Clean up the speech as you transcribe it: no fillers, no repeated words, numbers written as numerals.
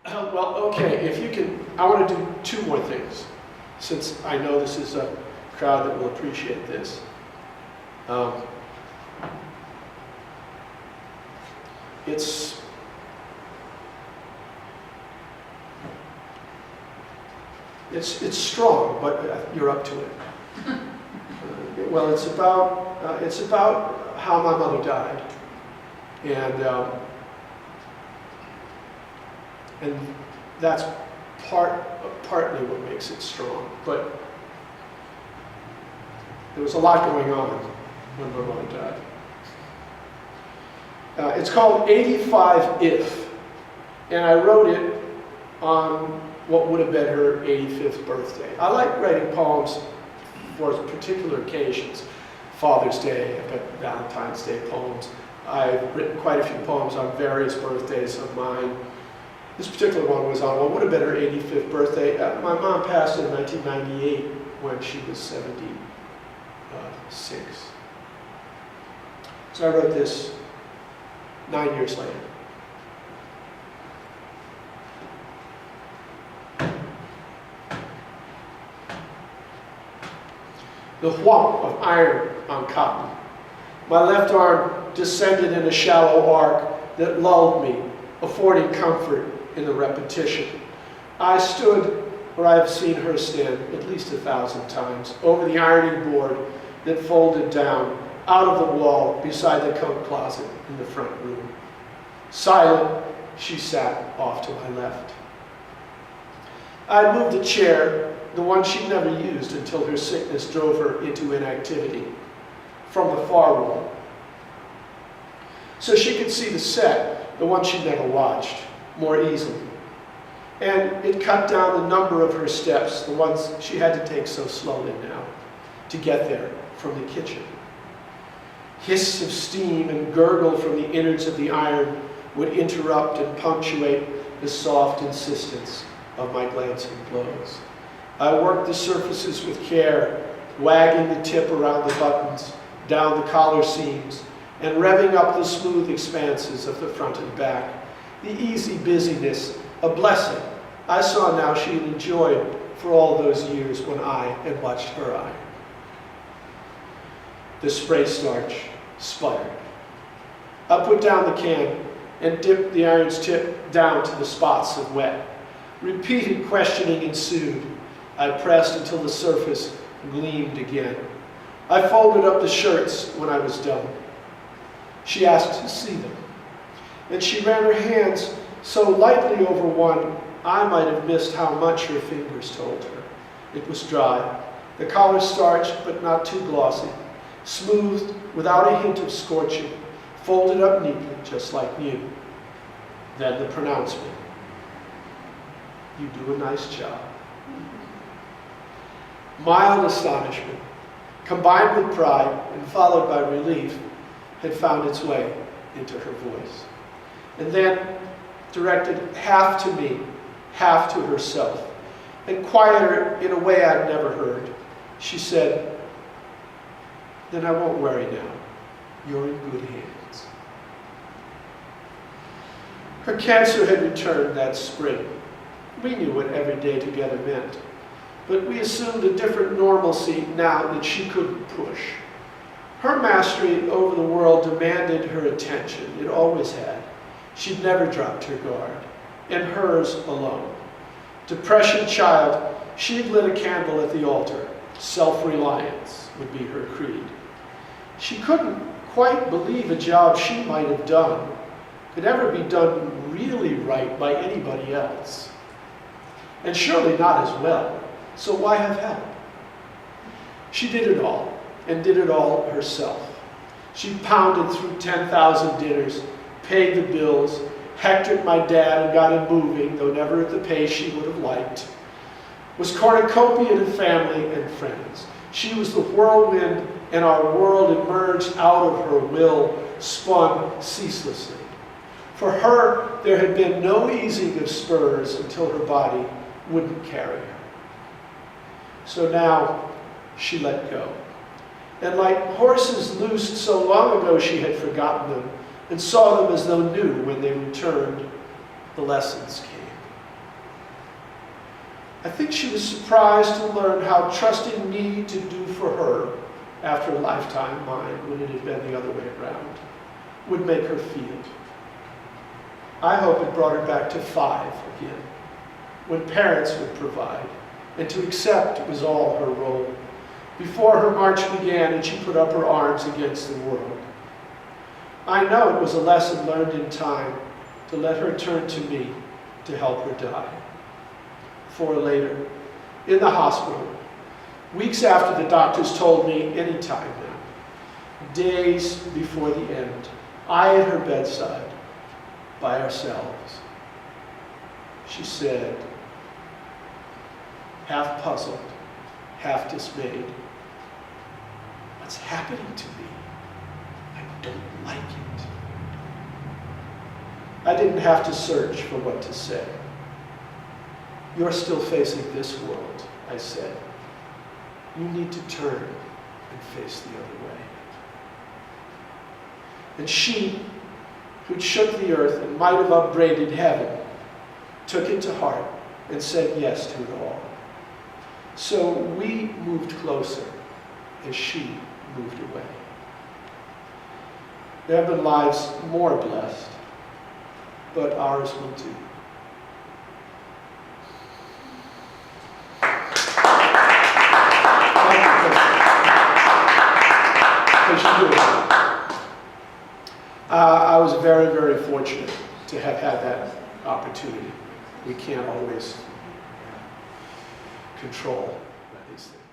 Well, okay, if you can, I want to do two more things, since I know this is a crowd that will appreciate this. It's strong, but you're up to it. Well, it's about how my mother died, and that's partly what makes it strong. But there was a lot going on when my mother died. It's called 85 If, and I wrote it on what would have been her 85th birthday. I like writing poems for particular occasions. Father's Day, Valentine's Day poems. I've written quite a few poems on various birthdays of mine. This particular one was on what would have been her 85th birthday. My mom passed in 1998 when she was 76. So I wrote this 9 years later. The whomp of iron on cotton. My left arm descended in a shallow arc that lulled me, affording comfort in the repetition. I stood where I have seen her stand at least 1,000 times, over the ironing board that folded down out of the wall beside the coat closet in the front room. Silent, she sat off to my left. I moved a chair, the one she'd never used until her sickness drove her into inactivity, from the far wall, so she could see the set, the one she'd never watched, more easily. And it cut down the number of her steps, the ones she had to take so slowly now, to get there from the kitchen. Hiss of steam and gurgle from the innards of the iron would interrupt and punctuate the soft insistence of my glancing blows. I worked the surfaces with care, wagging the tip around the buttons, down the collar seams, and revving up the smooth expanses of the front and back. The easy busyness, a blessing I saw now she had enjoyed for all those years when I had watched her iron. The spray starch sputtered. I put down the can and dipped the iron's tip down to the spots of wet. Repeated questioning ensued. I pressed until the surface gleamed again. I folded up the shirts when I was done. She asked to see them, and she ran her hands so lightly over one, I might have missed how much her fingers told her. It was dry, the collar starched but not too glossy, smoothed without a hint of scorching, folded up neatly just like new. Then the pronouncement, "You do a nice job." Mild astonishment, combined with pride and followed by relief, had found its way into her voice. And then, directed half to me, half to herself, and quieter in a way I'd never heard, she said, "Then I won't worry now. You're in good hands." Her cancer had returned that spring. We knew what every day together meant, but we assumed a different normalcy now that she couldn't push. Her mastery over the world demanded her attention. It always had. She'd never dropped her guard, and hers alone. Depression child, she'd lit a candle at the altar. Self-reliance would be her creed. She couldn't quite believe a job she might have done could ever be done really right by anybody else. And surely not as well. So why have help? She did it all, and did it all herself. She pounded through 10,000 dinners, paid the bills, hectored my dad and got him moving, though never at the pace she would have liked. Was cornucopia to family and friends. She was the whirlwind, and our world emerged out of her will, spun ceaselessly. For her, there had been no easing of spurs until her body wouldn't carry her. So now, she let go. And like horses loosed so long ago she had forgotten them, and saw them as though new when they returned, the lessons came. I think she was surprised to learn how trusting me to do for her, after a lifetime mine when it had been the other way around, would make her feel. I hope it brought her back to 5 again, when parents would provide, and to accept was all her role, before her march began and she put up her arms against the world. I know it was a lesson learned in time to let her turn to me to help her die. For later, in the hospital, weeks after the doctors told me any time now, days before the end, I at her bedside, by ourselves, she said, half puzzled, half dismayed, "What's happening to me? I don't like it." I didn't have to search for what to say. "You're still facing this world," I said. "You need to turn and face the other way." And she, who'd shook the earth and might have upbraided heaven, took it to heart and said yes to it all. So we moved closer as she moved away. There have been lives more blessed, but ours will too. I was very, very fortunate to have had that opportunity. We can't always control these things.